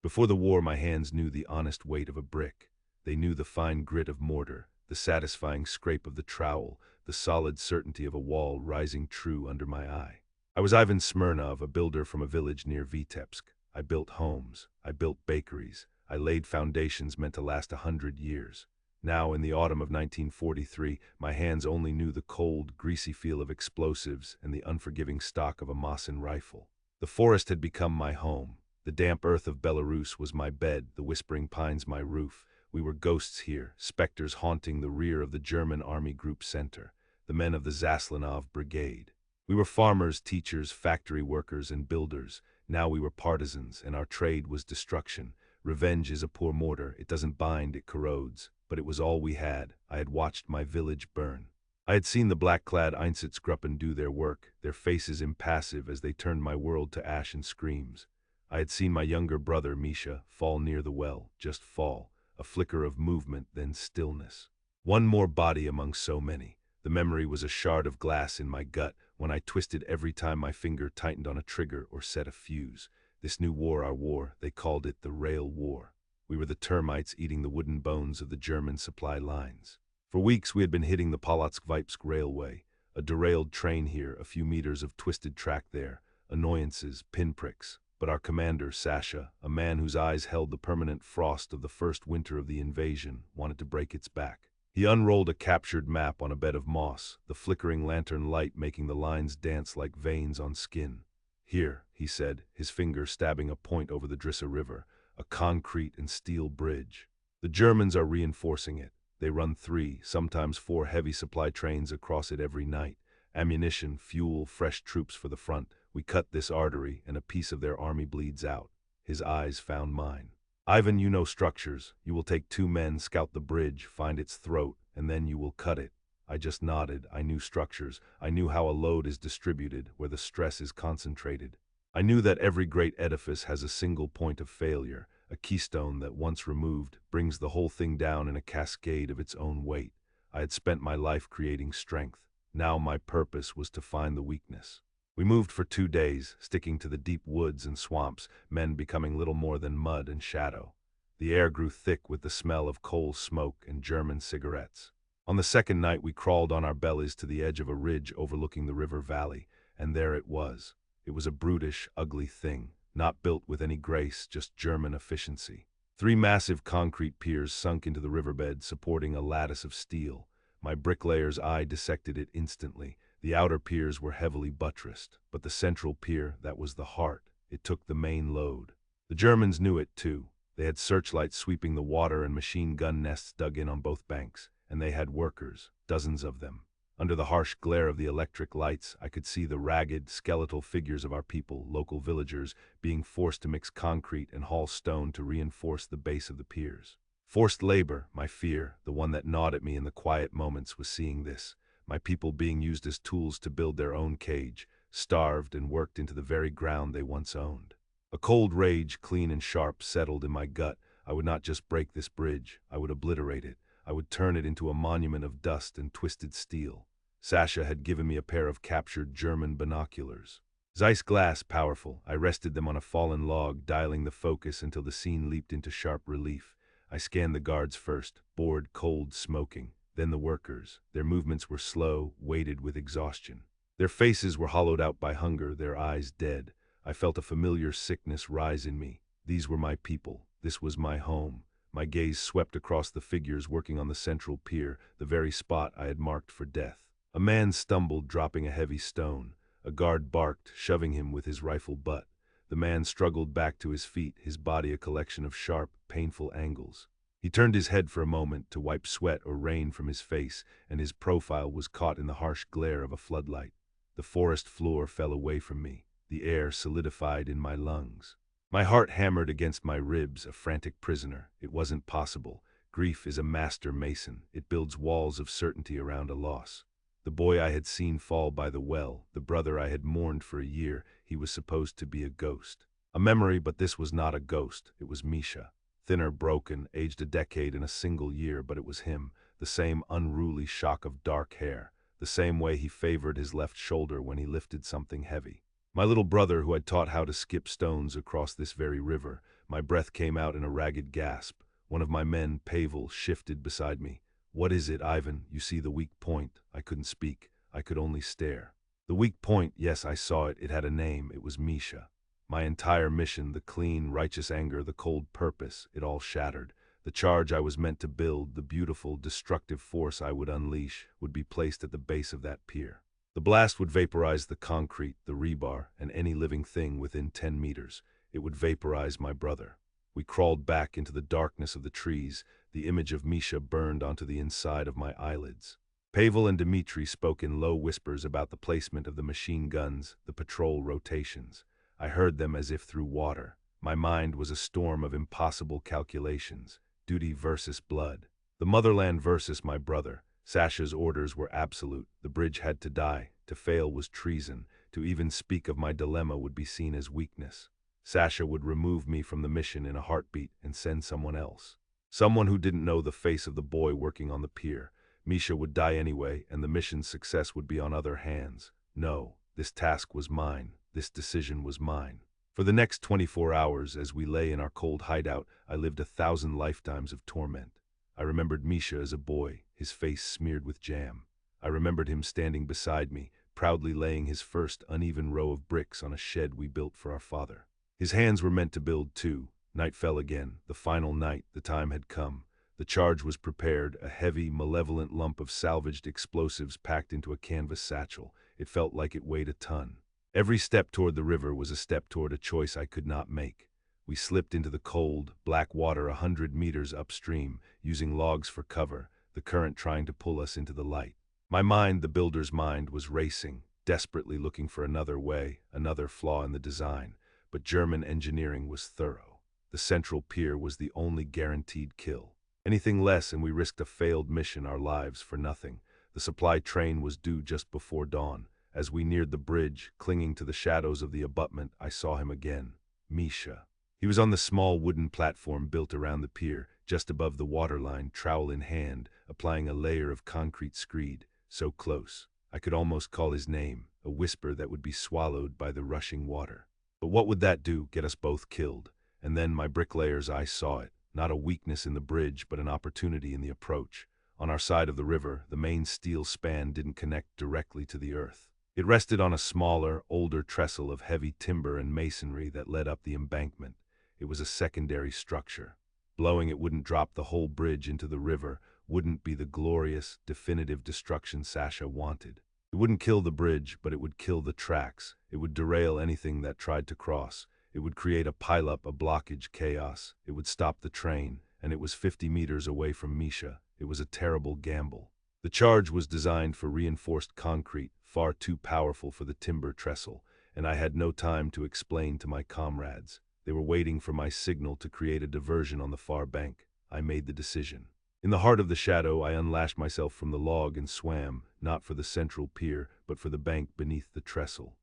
Before the war, my hands knew the honest weight of a brick. They knew the fine grit of mortar, the satisfying scrape of the trowel, the solid certainty of a wall rising true under my eye. I was Ivan Smirnov, a builder from a village near Vitebsk. I built homes. I built bakeries. I laid foundations meant to last 100 years. Now, in the autumn of 1943, my hands only knew the cold, greasy feel of explosives and the unforgiving stock of a Mosin rifle. The forest had become my home. The damp earth of Belarus was my bed, the whispering pines my roof. We were ghosts here, specters haunting the rear of the German Army Group Center, the men of the Zaslanov Brigade. We were farmers, teachers, factory workers, and builders. Now we were partisans, and our trade was destruction. Revenge is a poor mortar. It doesn't bind, it corrodes. But it was all we had. I had watched my village burn. I had seen the black-clad Einsatzgruppen do their work, their faces impassive as they turned my world to ash and screams. I had seen my younger brother, Misha, fall near the well, just fall, a flicker of movement, then stillness. One more body among so many. The memory was a shard of glass in my gut when I twisted every time my finger tightened on a trigger or set a fuse. This new war, our war, they called it the Rail War. We were the termites eating the wooden bones of the German supply lines. For weeks we had been hitting the Polotsk-Vipsk railway, a derailed train here, a few meters of twisted track there, annoyances, pinpricks. But our commander, Sasha, a man whose eyes held the permanent frost of the first winter of the invasion, wanted to break its back. He unrolled a captured map on a bed of moss, the flickering lantern light making the lines dance like veins on skin. "Here," he said, his finger stabbing a point over the Drissa River, a concrete and steel bridge. "The Germans are reinforcing it. They run 3, sometimes 4 heavy supply trains across it every night. Ammunition, fuel, fresh troops for the front. We cut this artery, and a piece of their army bleeds out." His eyes found mine. "Ivan, you know structures. You will take 2 men, scout the bridge, find its throat, and then you will cut it." I just nodded. I knew structures. I knew how a load is distributed, where the stress is concentrated. I knew that every great edifice has a single point of failure, a keystone that, once removed, brings the whole thing down in a cascade of its own weight. I had spent my life creating strength. Now my purpose was to find the weakness. We moved for 2 days, sticking to the deep woods and swamps, men becoming little more than mud and shadow. The air grew thick with the smell of coal smoke and German cigarettes. On the second night we crawled on our bellies to the edge of a ridge overlooking the river valley, and there it was. It was a brutish, ugly thing, not built with any grace, just German efficiency. 3 massive concrete piers sunk into the riverbed, supporting a lattice of steel. My bricklayer's eye dissected it instantly. The outer piers were heavily buttressed, but the central pier, that was the heart, it took the main load. The Germans knew it too. They had searchlights sweeping the water and machine gun nests dug in on both banks, and they had workers, dozens of them. Under the harsh glare of the electric lights, I could see the ragged, skeletal figures of our people, local villagers, being forced to mix concrete and haul stone to reinforce the base of the piers. Forced labor, my fear, the one that gnawed at me in the quiet moments, was seeing this. My people being used as tools to build their own cage, starved and worked into the very ground they once owned. A cold rage, clean and sharp, settled in my gut. I would not just break this bridge, I would obliterate it. I would turn it into a monument of dust and twisted steel. Sasha had given me a pair of captured German binoculars. Zeiss glass, powerful. I rested them on a fallen log, dialing the focus until the scene leaped into sharp relief. I scanned the guards first, bored, cold, smoking. Then the workers. Their movements were slow, weighted with exhaustion. Their faces were hollowed out by hunger, their eyes dead. I felt a familiar sickness rise in me. These were my people. This was my home. My gaze swept across the figures working on the central pier, the very spot I had marked for death. A man stumbled, dropping a heavy stone. A guard barked, shoving him with his rifle butt. The man struggled back to his feet, his body a collection of sharp, painful angles. He turned his head for a moment to wipe sweat or rain from his face, and his profile was caught in the harsh glare of a floodlight. The forest floor fell away from me. The air solidified in my lungs. My heart hammered against my ribs, a frantic prisoner. It wasn't possible. Grief is a master mason. It builds walls of certainty around a loss. The boy I had seen fall by the well, the brother I had mourned for a year, he was supposed to be a ghost. A memory, but this was not a ghost. It was Misha. Thinner, broken, aged a decade in a single year, but it was him, the same unruly shock of dark hair, the same way he favored his left shoulder when he lifted something heavy. My little brother who had taught how to skip stones across this very river, My breath came out in a ragged gasp. One of my men, Pavel, shifted beside me. "What is it, Ivan? You see the weak point?" I couldn't speak. I could only stare. The weak point, yes, I saw it. It had a name. It was Misha. My entire mission, the clean, righteous anger, the cold purpose, it all shattered. The charge I was meant to build, the beautiful, destructive force I would unleash, would be placed at the base of that pier. The blast would vaporize the concrete, the rebar, and any living thing within 10 meters. It would vaporize my brother. We crawled back into the darkness of the trees. The image of Misha burned onto the inside of my eyelids. Pavel and Dmitri spoke in low whispers about the placement of the machine guns, the patrol rotations. I heard them as if through water. My mind was a storm of impossible calculations. Duty versus blood. The motherland versus my brother. Sasha's orders were absolute. The bridge had to die. To fail was treason. To even speak of my dilemma would be seen as weakness. Sasha would remove me from the mission in a heartbeat and send someone else. Someone who didn't know the face of the boy working on the pier. Misha would die anyway, and the mission's success would be on other hands. No, this task was mine. This decision was mine. For the next 24 hours, as we lay in our cold hideout, I lived 1,000 lifetimes of torment. I remembered Misha as a boy, his face smeared with jam. I remembered him standing beside me, proudly laying his first uneven row of bricks on a shed we built for our father. His hands were meant to build too. Night fell again, the final night. The time had come. The charge was prepared, a heavy, malevolent lump of salvaged explosives packed into a canvas satchel. It felt like it weighed a ton. Every step toward the river was a step toward a choice I could not make. We slipped into the cold, black water 100 meters upstream, using logs for cover, the current trying to pull us into the light. My mind, the builder's mind, was racing, desperately looking for another way, another flaw in the design. But German engineering was thorough. The central pier was the only guaranteed kill. Anything less and we risked a failed mission, our lives for nothing. The supply train was due just before dawn. As we neared the bridge, clinging to the shadows of the abutment, I saw him again. Misha. He was on the small wooden platform built around the pier, just above the waterline, trowel in hand, applying a layer of concrete screed. So close, I could almost call his name, a whisper that would be swallowed by the rushing water. But what would that do? Get us both killed. And then my bricklayer's eye saw it. Not a weakness in the bridge, but an opportunity in the approach. On our side of the river, the main steel span didn't connect directly to the earth. It rested on a smaller, older trestle of heavy timber and masonry that led up the embankment. It was a secondary structure. Blowing it wouldn't drop the whole bridge into the river, wouldn't be the glorious, definitive destruction Sasha wanted. It wouldn't kill the bridge, but it would kill the tracks. It would derail anything that tried to cross. It would create a pileup, a blockage, chaos. It would stop the train, and it was 50 meters away from Misha. It was a terrible gamble. The charge was designed for reinforced concrete, far too powerful for the timber trestle, and I had no time to explain to my comrades. They were waiting for my signal to create a diversion on the far bank. I made the decision. In the heart of the shadow, I unlashed myself from the log and swam, not for the central pier, but for the bank beneath the trestle.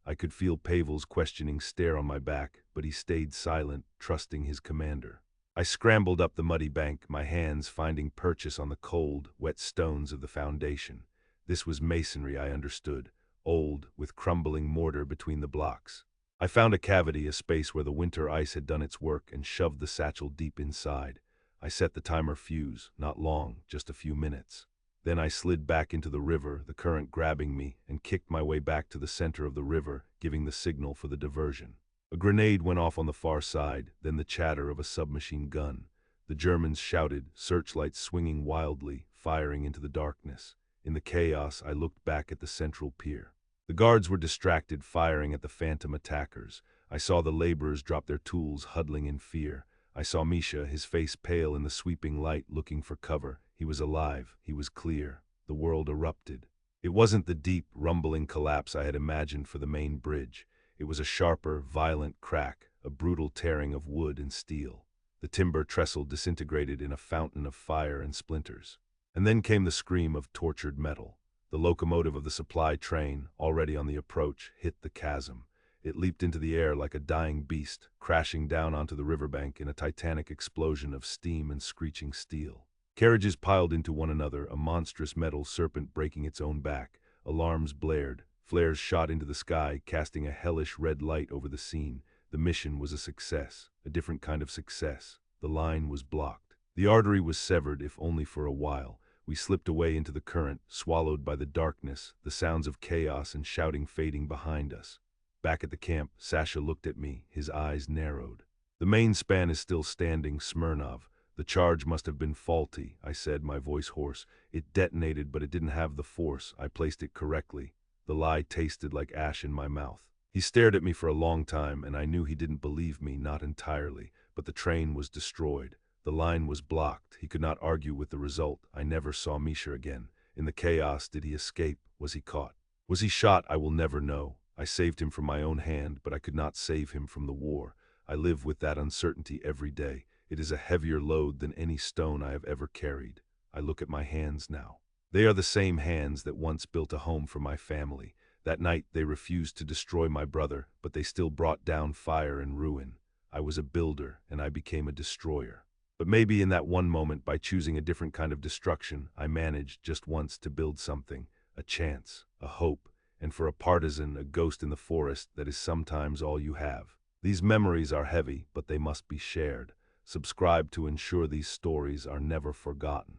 I could feel Pavel's questioning stare on my back, but he stayed silent, trusting his commander. I scrambled up the muddy bank, my hands finding purchase on the cold, wet stones of the foundation. This was masonry, I understood, old, with crumbling mortar between the blocks. I found a cavity, a space where the winter ice had done its work, and shoved the satchel deep inside. I set the timer fuse, not long, just a few minutes. Then I slid back into the river, the current grabbing me, and kicked my way back to the center of the river, giving the signal for the diversion. A grenade went off on the far side, then the chatter of a submachine gun. The Germans shouted, searchlights swinging wildly, firing into the darkness. In the chaos, I looked back at the central pier. The guards were distracted, firing at the phantom attackers. I saw the laborers drop their tools, huddling in fear. I saw Misha, his face pale in the sweeping light, looking for cover. He was alive. He was clear. The world erupted. It wasn't the deep, rumbling collapse I had imagined for the main bridge. It was a sharper, violent crack, a brutal tearing of wood and steel. The timber trestle disintegrated in a fountain of fire and splinters. And then came the scream of tortured metal. The locomotive of the supply train, already on the approach, hit the chasm. It leaped into the air like a dying beast, crashing down onto the riverbank in a titanic explosion of steam and screeching steel. Carriages piled into one another, a monstrous metal serpent breaking its own back. Alarms blared. Flares shot into the sky, casting a hellish red light over the scene. The mission was a success. a different kind of success. The line was blocked. The artery was severed, if only for a while. We slipped away into the current, swallowed by the darkness, the sounds of chaos and shouting fading behind us. Back at the camp, Sasha looked at me, his eyes narrowed. The main span is still standing, Smirnov. The charge must have been faulty, I said, my voice hoarse. It detonated, but it didn't have the force. I placed it correctly. The lie tasted like ash in my mouth. He stared at me for a long time, and I knew he didn't believe me, not entirely, but the train was destroyed. The line was blocked. He could not argue with the result. I never saw Misha again. In the chaos, did he escape? Was he caught? Was he shot? I will never know. I saved him from my own hand, but I could not save him from the war. I live with that uncertainty every day. It is a heavier load than any stone I have ever carried. I look at my hands now. They are the same hands that once built a home for my family. That night they refused to destroy my brother, but they still brought down fire and ruin. I was a builder, and I became a destroyer. But maybe in that one moment, by choosing a different kind of destruction, I managed just once to build something, a chance, a hope, and for a partisan, a ghost in the forest that is sometimes all you have. These memories are heavy, but they must be shared. Subscribe to ensure these stories are never forgotten.